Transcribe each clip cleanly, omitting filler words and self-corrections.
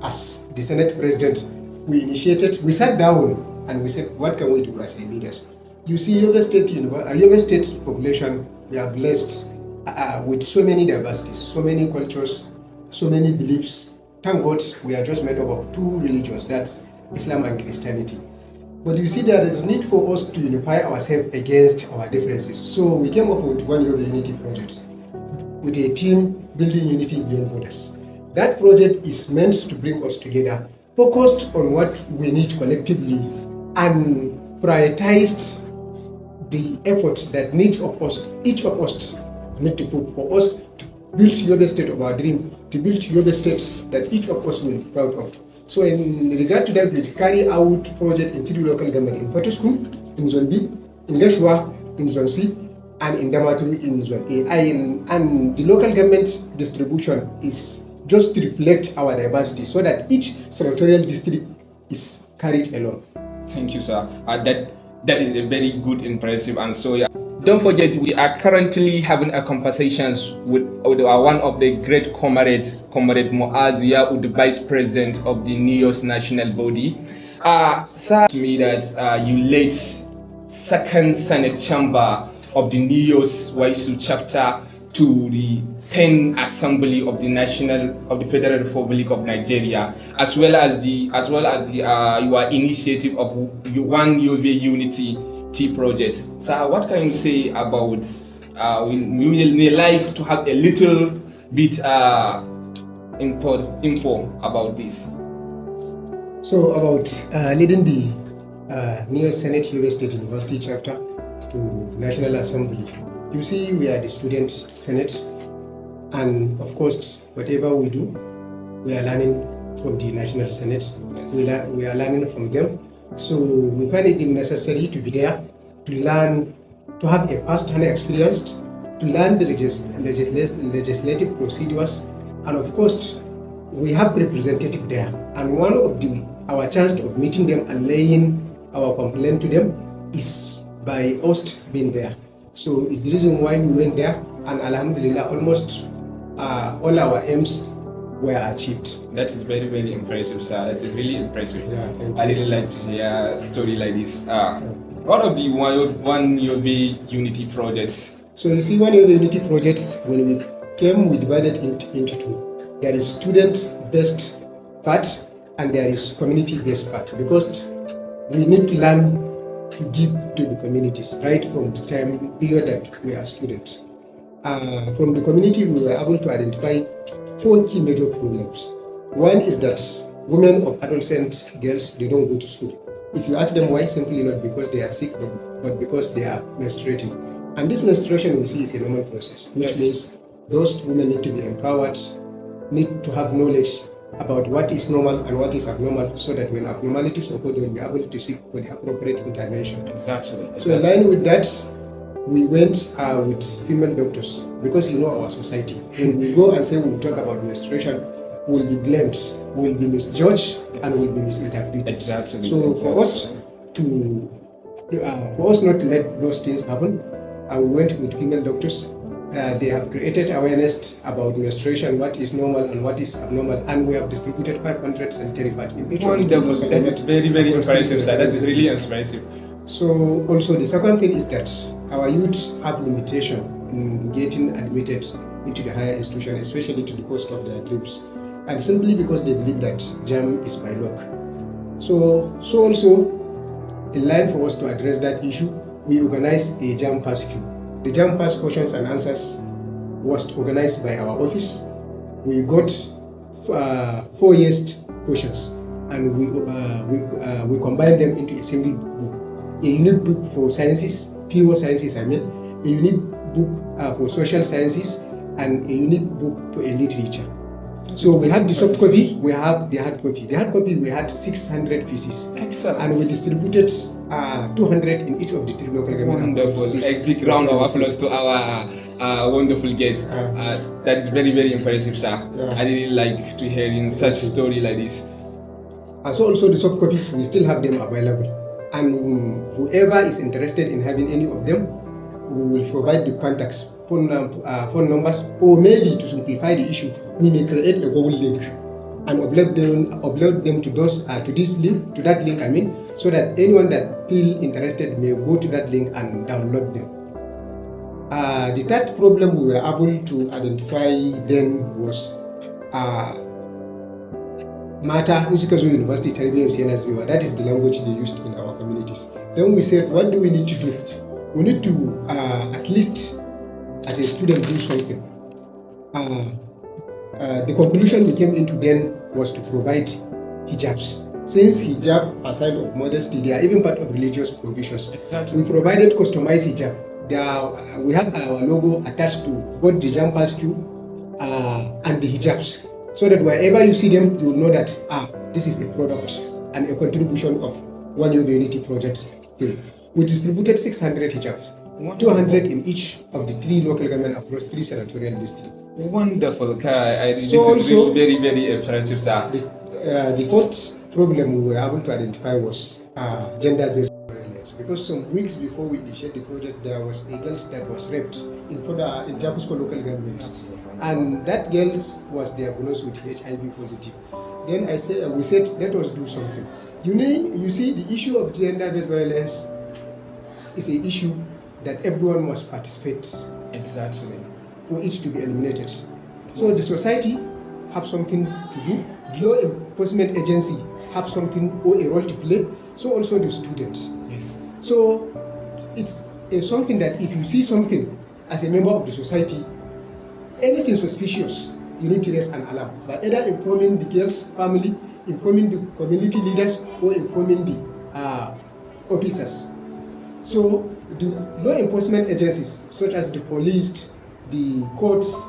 as the Senate President, we sat down and we said, what can we do as leaders? You see, Yobe State population, we are blessed with so many diversities, so many cultures, so many beliefs. Thank God we are just made up of two religions, that's Islam and Christianity. But you see, there is need for us to unify ourselves against our differences. So we came up with One Yobe Unity project with a team building unity beyond borders. That project is meant to bring us together, focused on what we need collectively, and prioritized the effort that each of us need to put for us to build Yobe State of our dream, to build Yobe States that each of us will be proud of. So in regard to that, we carry out project in 3 local government, in Fatuskum, in Zone B, in Leshwa, in Zone C, and in Damaturu in Zone A. And the local government distribution is just to reflect our diversity so that each senatorial district is carried along. Thank you, sir. That is a very good, impressive, and so yeah. Don't forget, we are currently having a conversations with one of the great comrades, Comrade Muazia, the Vice President of the NUYOSS national body. Sir, to me that you led second Senate chamber of the NUYOSS Waisu chapter to the 10th Assembly of the Federal Republic of Nigeria, as well as your initiative of One Yobe Unity project. So what can you say about we like to have a little bit info about this? So about leading the NUYOSS Senate Yobe State University chapter to National Assembly. You see, we are the student senate, and of course whatever we do, we are learning from the National Senate. Yes. We are learning from them. So we find it necessary to be there, to learn, to have a first-hand experience, to learn the legislative procedures, and of course, we have representative there. And one of our chance of meeting them and laying our complaint to them is by us being there. So it's the reason why we went there, and Alhamdulillah, almost all our aims were achieved. That is very, very impressive, sir. That's really impressive. Yeah, thank you. I really like to hear a story like this. What of the One Yobe Unity projects? So you see, One Yobe Unity projects, when we came, we divided into two. There is student-based part and there is community-based part, because we need to learn to give to the communities right from the time period that we are students. From the community, we were able to identify 4 key major problems. One is that women of adolescent girls, they don't go to school. If you ask them why, simply not because they are sick, but because they are menstruating. And this menstruation we see is a normal process, which means those women need to be empowered, need to have knowledge about what is normal and what is abnormal, so that when abnormalities occur, they will be able to seek for the appropriate intervention. Exactly. So in line with that, we went with female doctors, because you know our society. When we go and say we will talk about menstruation, we will be blamed, we will be misjudged, and we will be misinterpreted. Exactly. So for us not to let those things happen, we went with female doctors. They have created awareness about menstruation, what is normal and what is abnormal, and we have distributed 500 sanitary pads in each one. That is very, very impressive, sir. That is really impressive. So also the second thing is that our youth have limitation in getting admitted into the higher institution, especially to the cost of their dreams, and simply because they believe that JAM is by luck. So also, in line for us to address that issue, we organized a JAM Pass queue. The JAM Pass questions and answers was organized by our office. We got 4 years questions, and we combined them into a single book. A unique book for sciences, pure sciences a unique book for social sciences, and a unique book for a literature. So we have the soft copy, we have the hard copy. The hard copy, we had 600 pieces. Excellent. And we distributed 200 in each of the 3 local government. Wonderful. A big round of applause to our wonderful guests. That is very, very impressive, sir. Yeah. I really like to hear in such story like this. So also the soft copies, we still have them available. And whoever is interested in having any of them, we will provide the contacts, phone numbers, or maybe to simplify the issue, we may create a Google link and upload them to those to this link, to that link, I mean, so that anyone that feel interested may go to that link and download them. The third problem we were able to identify then was Mata Nsikazo University Tarbiya. That is the language they used in our communities. Then we said, what do we need to do? We need to at least, as a student, do something. The conclusion we came into then was to provide hijabs. Since hijab are sign of modesty, they are even part of religious provisions. Exactly. We provided customized hijab. We have our logo attached to both the jumpers too and the hijabs, so that wherever you see them, you will know that this is a product and a contribution of One Yobe Unity Project. We distributed 600 hijabs, 200 in each of the 3 local government across 3 senatorial districts. Wonderful. This is really very, very impressive, sir. The fourth problem we were able to identify was gender-based violence. Because some weeks before we initiated the project, there was a girl that was raped in Jakusko local government. And that girl was diagnosed with HIV positive. Then we said, let us do something. You see, the issue of gender-based violence is an issue that everyone must participate. Exactly. For it to be eliminated. So the society have something to do, the law enforcement agency have something or a role to play, so also the students. Yes. So it's something that if you see something as a member of the society, anything suspicious, you need to raise an alarm by either informing the girl's family, informing the community leaders, or informing the officers. So the law enforcement agencies such as the police, the courts,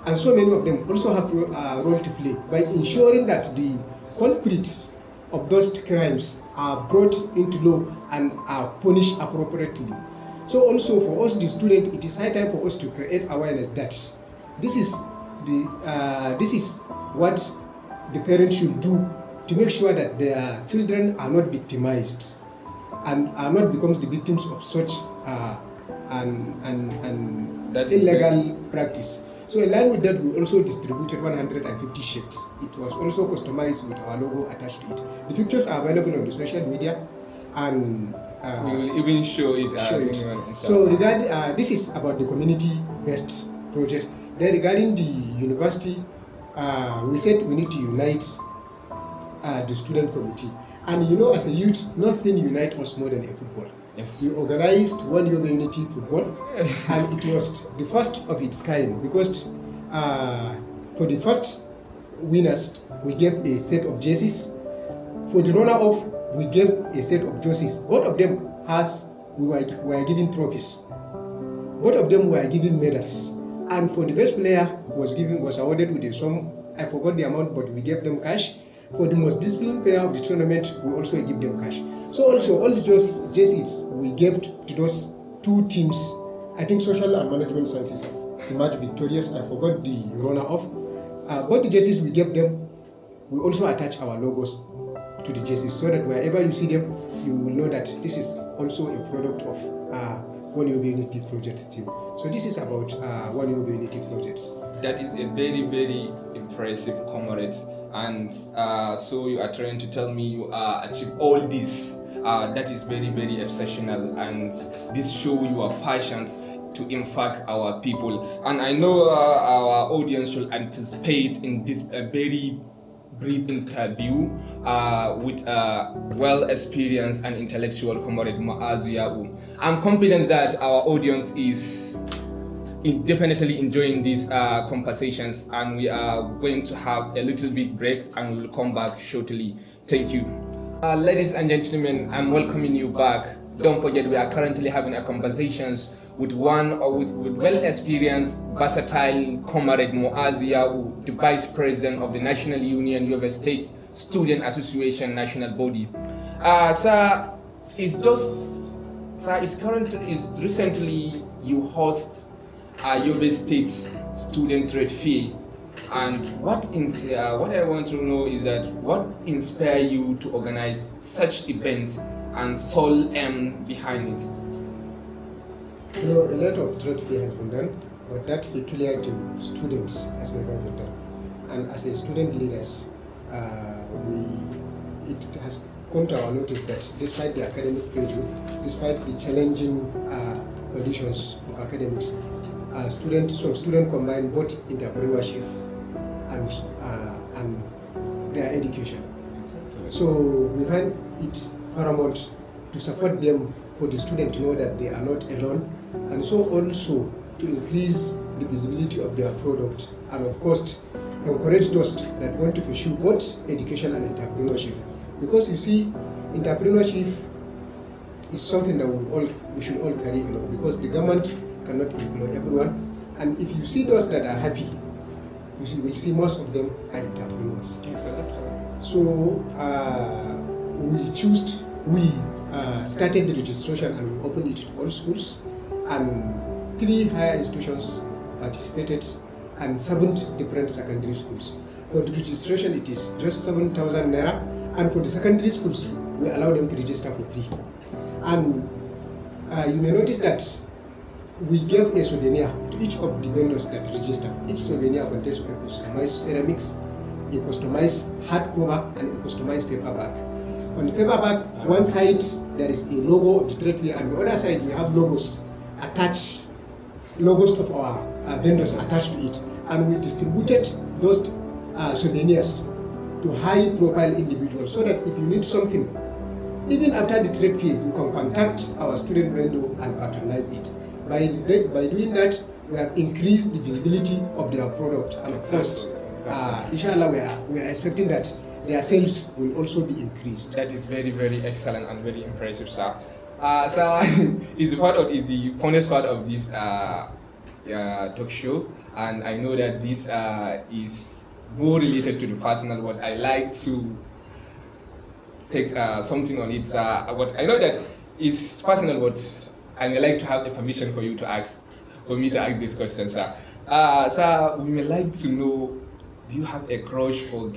and so many of them also have a role to play by ensuring that the culprits of those crimes are brought into law and are punished appropriately. So also for us, the student, it is high time for us to create awareness that this is what the parents should do to make sure that their children are not victimized and are not becomes the victims of such illegal practice. So in line with that, we also distributed 150 shirts. It was also customized with our logo attached to it. The pictures are available on the social media, and we will even show it. So this is about the community-based project. Then regarding the university, we said we need to unite the student committee. And you know, as a youth, nothing unites us more than a football. Yes. We organized One Yobe Unity football, and it was the first of its kind because for the first winners, we gave a set of jerseys. For the runner-up, we gave a set of jerseys. Both of them we were given trophies. Both of them were given medals. And for the best player was awarded with a sum. I forgot the amount, but we gave them cash. For the most disciplined player of the tournament, we also give them cash. So also all the jerseys we gave to those 2 teams, I think social and management sciences, emerged victorious. I forgot the runner-up. But the jerseys we gave them, we also attach our logos to the jerseys so that wherever you see them, you will know that this is also a product of One Yobe Unity Project still. So this is about One Yobe Unity projects. That is a very, very impressive, comrade. And so you are trying to tell me you achieve all this. That is very, very exceptional, and this show your passions to impact our people. And I know our audience should anticipate in this very brief interview with a well-experienced and intellectual Comrade Mu'azu Ya'u. I'm confident that our audience is definitely enjoying these conversations, and we are going to have a little bit break and we will come back shortly. Thank you. Ladies and gentlemen, I'm welcoming you back. Don't forget, we are currently having a conversations with with well-experienced, versatile Comrade Mu'azu Ya'u, the Vice President of the National Union Yobe State Student Association National Body. Sir, recently you host Yobe State Student Trade Fair, and what I want to know is that what inspired you to organize such events and sole aim behind it? You know, a lot of trade fair has been done, but that peculiar to students has never been done. and as a student leaders, it has come to our notice that despite the academic pressure, despite the challenging conditions of academics, some students combine both entrepreneurship and their education. Exactly. So we find it paramount to support them, for the student to know that they are not alone, and so also to increase the visibility of their product, and of course encourage those that want to pursue both education and entrepreneurship. Because you see, entrepreneurship is something that we should all carry along, because the government cannot employ everyone, and if you see those that are happy, you will see most of them are entrepreneurs. Exactly. So we started the registration and we opened it to all schools, and 3 higher institutions participated and 7 different secondary schools. For the registration, it is just 7,000 naira, and for the secondary schools, we allow them to register for free. And you may notice that we gave a souvenir to each of the vendors that register. Each souvenir contains a customized ceramics, a customized hardcover, and a customized paperback. On the paperback, one side there is a logo of the trade fair, and the other side we have logos attached, logos of our vendors attached to it, and we distributed those souvenirs to high-profile individuals, so that if you need something, even after the trade fair, you can contact our student vendor and patronize it. By doing that, we have increased the visibility of their product, and of course, inshallah, we are expecting that their sales will also be increased. That is very, very excellent and very impressive, sir. Sir, is the funnest part of this talk show, and I know that this is more related to the personal. What I like to take something on it, sir. What I know that is personal, but I may like to have a permission for me to ask this question, sir. Sir, we may like to know, do you have a crush or